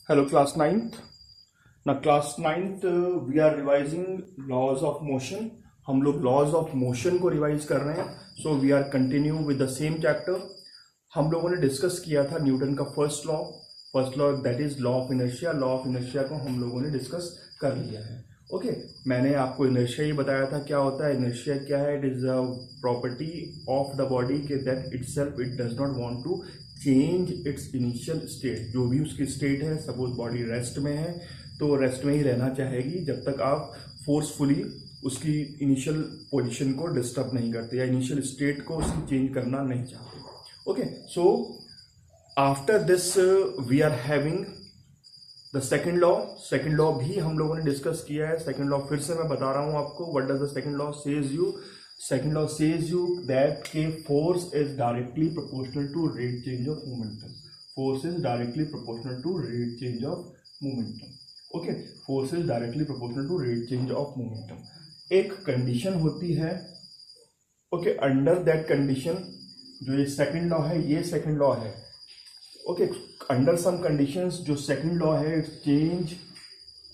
Hello, class ninth. Now, class ninth, we are revising laws of motion. हम लोग laws of motion को revise कर रहे हैं. So we are continue with the same chapter. हम लोगों ने डिस्कस किया था न्यूटन का first law that is law of inertia. Law of inertia को हम लोगों ने डिस्कस कर लिया है. ओके मैंने आपको इनर्शिया ही बताया था क्या होता है. इनर्शिया क्या है? It is a property of the body के that itself it does not want to change its initial state. जो भी उसकी स्टेट है, सपोज बॉडी रेस्ट में है तो रेस्ट में ही रहना चाहेगी जब तक आप फोर्सफुली उसकी इनिशियल पोजीशन को डिस्टर्ब नहीं करते या इनिशियल स्टेट को उसकी चेंज करना नहीं चाहते. Okay so after this we are having the second law भी हम लोगों ने डिस्कस किया है. सेकेंड लॉ फिर से मैं बता रहा हूं आपको. What does the second law says you? Second law says you that के force is directly proportional to rate change of momentum. Force is directly proportional to rate change of momentum. Okay force is directly proportional to rate change of momentum. एक condition होती है. Okay under that condition जो ये second law है, ये second law है. Okay under some conditions जो second law है इट चेंज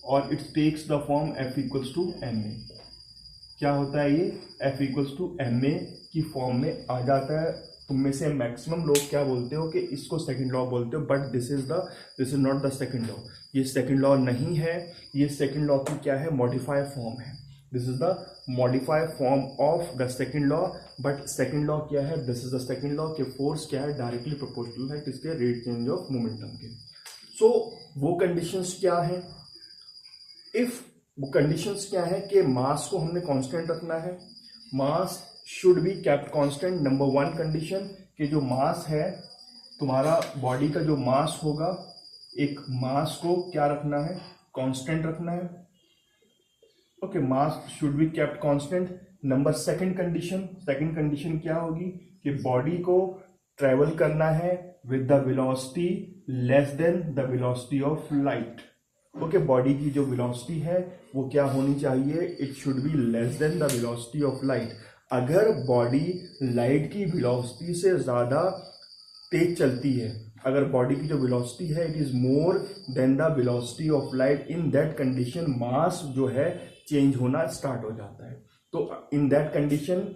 और it takes the form F equals to M A. क्या होता है ये? F equals to M A की फॉर्म में आ जाता है. तुम में से मैक्सिमम लोग क्या बोलते हो कि इसको सेकेंड लॉ बोलते हो, but this is not the second law. ये सेकेंड लॉ नहीं है. ये सेकेंड लॉ की क्या है? मॉडिफाइड फॉर्म है. This is the modified form of the second law. But second law क्या है? This is the second law के फोर्स क्या है? डायरेक्टली प्रोपोर्शनल है किसके? रेट चेंज ऑफ मोमेंटम के. सो वो कंडीशंस क्या है? इफ वो कंडीशंस क्या है कि मास को हमने कांस्टेंट रखना है. Mass should be kept constant. Number one condition कि जो मास है तुम्हारा बॉडी का जो मास होगा, एक मास को क्या रखना है? कांस्टेंट रखना है. Okay mass should be kept constant. Number second condition क्या होगी कि बॉडी को ट्रेवल करना है with the velocity less than the velocity of light. Okay body की जो वेलोसिटी है वो क्या होनी चाहिए? It should be less than the velocity of light. अगर बॉडी लाइट की वेलोसिटी से ज़्यादा तेज चलती है, अगर बॉडी की जो वेलोसिटी है it is more than the velocity of light, in that condition mass जो है चेंज होना स्टार्ट हो जाता है. तो इन दैट कंडीशन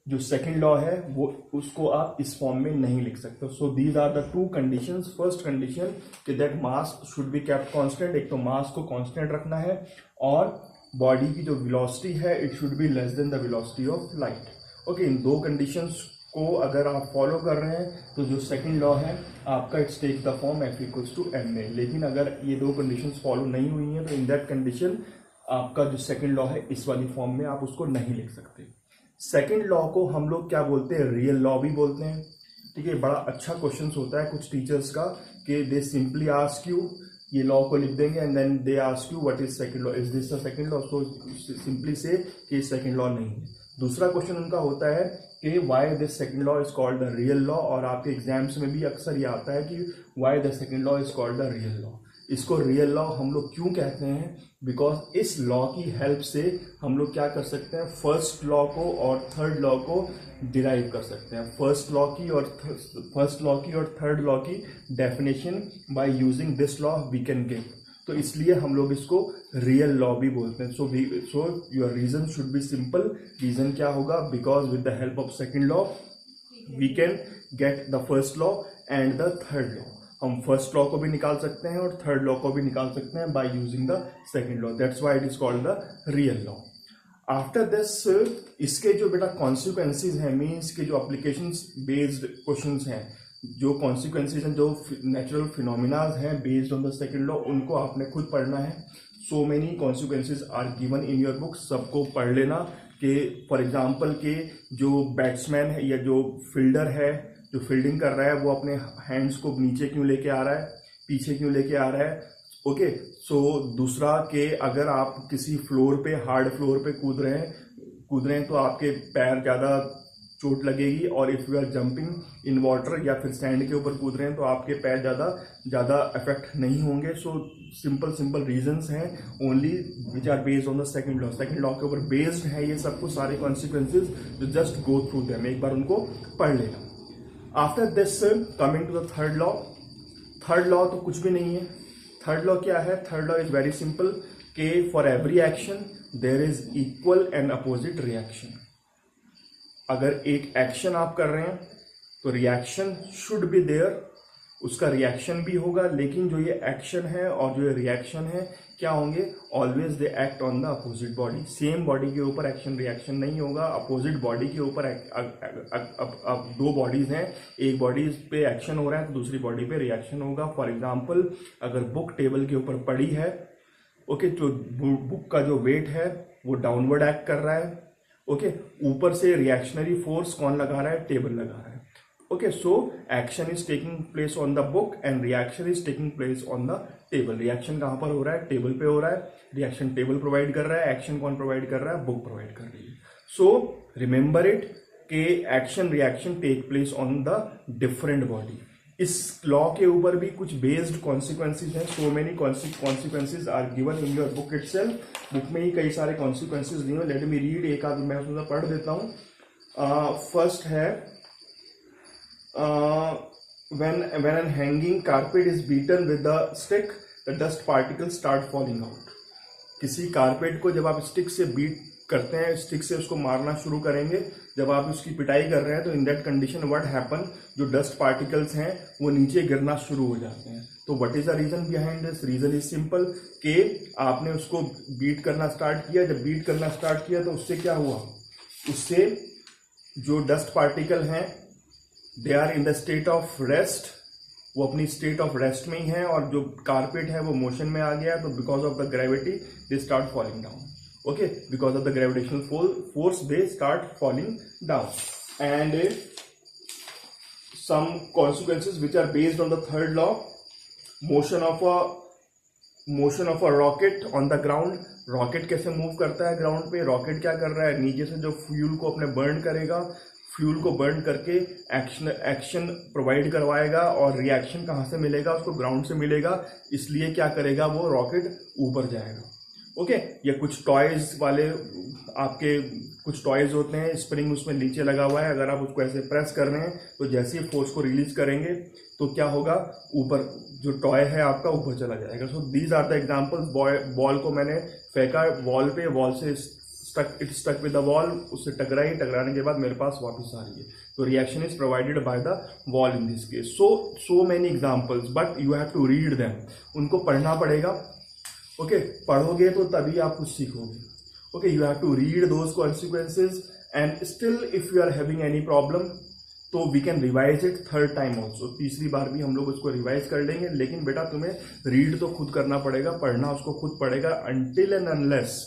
जो सेकेंड लॉ है वो उसको आप इस फॉर्म में नहीं लिख सकते. So these are the two conditions. First condition कि that mass should be kept constant. एक तो मास को कांस्टेंट रखना है और बॉडी की जो वेलोसिटी है it should be less than the velocity of light. Okay in दो कंडीशंस को अगर आप फॉलो कर रहे हैं तो जो सेकेंड लॉ है आपका it's take the form F equals to M A. लेकिन अगर ये दो कंडीशंस फॉलो नहीं हुई हैं तो इन दैट कंडीशन आपका जो सेकेंड लॉ है इस वाली फॉर्म में आप उसको नहीं लिख सकते. सेकेंड लॉ को हम लोग क्या बोलते हैं? रियल लॉ भी बोलते हैं. ठीक है बड़ा अच्छा क्वेश्चन होता है कुछ टीचर्स का कि दे सिंपली आस्क यू, ये लॉ को लिख देंगे and then they ask you what is second law, is this the second law? So simply say कि सेकंड लॉ नहीं है. दूसरा क्वेश्चन उनका होता है कि why this second law is called the real law. और आपके एग्जाम्स में भी अक्सर ये आता है कि why the second law is called the real law. इसको रियल लॉ हम लोग क्यों कहते हैं? बिकॉज इस लॉ की हेल्प से हम लोग क्या कर सकते हैं? फर्स्ट लॉ को और थर्ड लॉ को डिराइव कर सकते हैं. फर्स्ट लॉ की और थर्ड लॉ की definition by using this law we can give. तो इसलिए हम लोग इसको रियल लॉ भी बोलते हैं. So your reason should be simple. Reason क्या होगा? Because with the help of second law we can get the first law and the third law. हम फर्स्ट लॉ को भी निकाल सकते हैं और थर्ड लॉ को भी निकाल सकते हैं by using the second law. That's why it is called the real law. After this इसके जो बेटा कॉन्सिक्वेंसेज हैं, मीन्स के जो एप्लीकेशंस बेस्ड क्वेश्चंस हैं, जो कॉन्सिक्वेंसेज हैं, जो नेचुरल फिनोमिनाज हैं based on the second law, उनको आपने खुद पढ़ना है. So many consequences are given in your book. सबको पढ़ लेना कि फॉर एग्जाम्पल के जो बैट्समैन है या जो फील्डर है जो फील्डिंग कर रहा है वो अपने हैंड्स को नीचे क्यों लेके आ रहा है, पीछे क्यों लेके आ रहा है. ओके सो दूसरा कि अगर आप किसी फ्लोर पे हार्ड फ्लोर पे कूद रहे हैं तो आपके पैर ज़्यादा चोट लगेगी. और if you are jumping in water या फिर सैंड के ऊपर कूद रहे हैं तो आपके पैर ज़्यादा अफेक्ट नहीं होंगे. सो सिंपल रीजंस हैं only which are based on the second law. Second law के ऊपर बेस्ड है ये सब कुछ सारे कॉन्सिक्वेंसेज. जो जस्ट गो थ्रू देम, एक बार उनको पढ़ लेना. After this coming to the third law. Third law तो कुछ भी नहीं है. थर्ड लॉ क्या है? Third law is very simple कि for every action there is equal and opposite reaction. अगर एक एक्शन आप कर रहे हैं तो रिएक्शन शुड बी देयर, उसका रिएक्शन भी होगा, लेकिन जो ये एक्शन है और जो ये रिएक्शन है क्या होंगे? Always they act on the opposite body. Same body के ऊपर एक्शन रिएक्शन नहीं होगा, अपोजिट बॉडी के ऊपर अब दो बॉडीज हैं, एक बॉडी पे एक्शन हो रहा है तो दूसरी बॉडी पे रिएक्शन होगा। फॉर एग्जाम्पल अगर बुक टेबल के ऊपर पड़ी है, ओके, तो बुक का जो वेट है वो डाउनवर्ड एक्ट कर रहा है, ओके, ऊपर से रिएक्शनरी फोर्स कौन लगा रहा है? टेबल लगा रहा है। Okay, so action is taking place on the book and reaction is taking place on the table. Reaction कहाँ पर हो रहा है? टेबल पे हो रहा है। रिएक्शन टेबल प्रोवाइड कर रहा है, एक्शन कौन प्रोवाइड कर रहा है? बुक प्रोवाइड कर रही है। सो रिमेंबर इट कि action reaction take place on the different body. इस लॉ के ऊपर भी कुछ बेस्ड कॉन्सिक्वेंसेज हैं। So many consequences are given in your book itself. Book में ही कई सारे कॉन्सिक्वेंसेज दिए हैं। लेट मी रीड, एक आध मैं उसमें पढ़ देता हूँ। फर्स्ट है when an hanging carpet is beaten with the stick, the dust particles start falling out. किसी कारपेट को जब आप स्टिक से बीट करते हैं, स्टिक से उसको मारना शुरू करेंगे, जब आप उसकी पिटाई कर रहे हैं तो in that condition what happen, जो डस्ट पार्टिकल्स हैं वो नीचे गिरना शुरू हो जाते हैं। तो what is the reason behind this? Reason is simple कि आपने उसको बीट करना स्टार्ट किया। जब बीट करना स्टार्ट किया तो उससे क्या हुआ? उससे जो डस्ट पार्टिकल हैं they are in the state of rest, वो अपनी स्टेट ऑफ रेस्ट में ही है, और जो कारपेट है वो मोशन में आ गया, तो because of the gravity they start falling down. Okay, because of the gravitational force they start falling down. And some consequences which are based on the third law, motion of a rocket on the ground. Rocket कैसे move करता है ground पे? Rocket क्या कर रहा है? नीचे से जो फ्यूल को अपने बर्न करेगा, फ्यूल को बर्न करके एक्शन प्रोवाइड करवाएगा, और रिएक्शन कहाँ से मिलेगा? उसको ग्राउंड से मिलेगा, इसलिए क्या करेगा? वो रॉकेट ऊपर जाएगा। ओके, ये कुछ टॉयज वाले आपके कुछ टॉयज होते हैं, स्प्रिंग उसमें नीचे लगा हुआ है, अगर आप उसको ऐसे प्रेस कर रहे हैं तो जैसे ही फोर्स को रिलीज करेंगे तो क्या होगा? ऊपर जो टॉय है आपका ऊपर चला जाएगा। So these are the examples. Ball को मैंने फेंका वॉल पे, वॉल से it stuck with the wall, उससे टकराई, टकराने के बाद मेरे पास वापस आ रही है, तो reaction is provided by the wall in this case. So many examples, but you have to read them. उनको पढ़ना पड़ेगा। ओके, पढ़ोगे तो तभी आप कुछ सीखोगे। Okay, you have to read those consequences, and still if you are having any problem तो we can revise it third time also. तीसरी बार भी हम लोग उसको रिवाइज कर लेंगे, लेकिन बेटा तुम्हें रीड तो खुद करना पड़ेगा, पढ़ना उसको खुद पड़ेगा, अनटिल एंड अनलेस,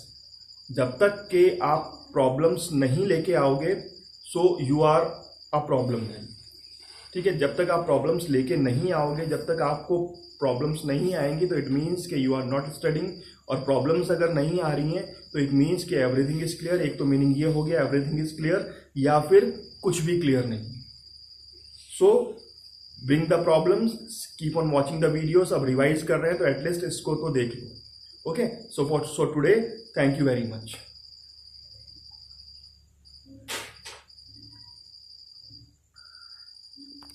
जब तक कि आप प्रॉब्लम्स नहीं लेके आओगे, so you are a problem है। ठीक है, जब तक आप प्रॉब्लम्स लेके नहीं आओगे, जब तक आपको प्रॉब्लम्स नहीं आएंगी, तो इट मीन्स कि यू आर नॉट स्टडिंग। और प्रॉब्लम्स अगर नहीं आ रही हैं तो इट मीन्स कि एवरीथिंग इज क्लियर। एक तो मीनिंग ये हो गया एवरीथिंग इज क्लियर, या फिर कुछ भी क्लियर नहीं। सो bring the problems, keep on watching the videos. अब रिवाइज कर रहे हैं तो एटलीस्ट इसको तो देख लो। Okay, so for today, thank you very much.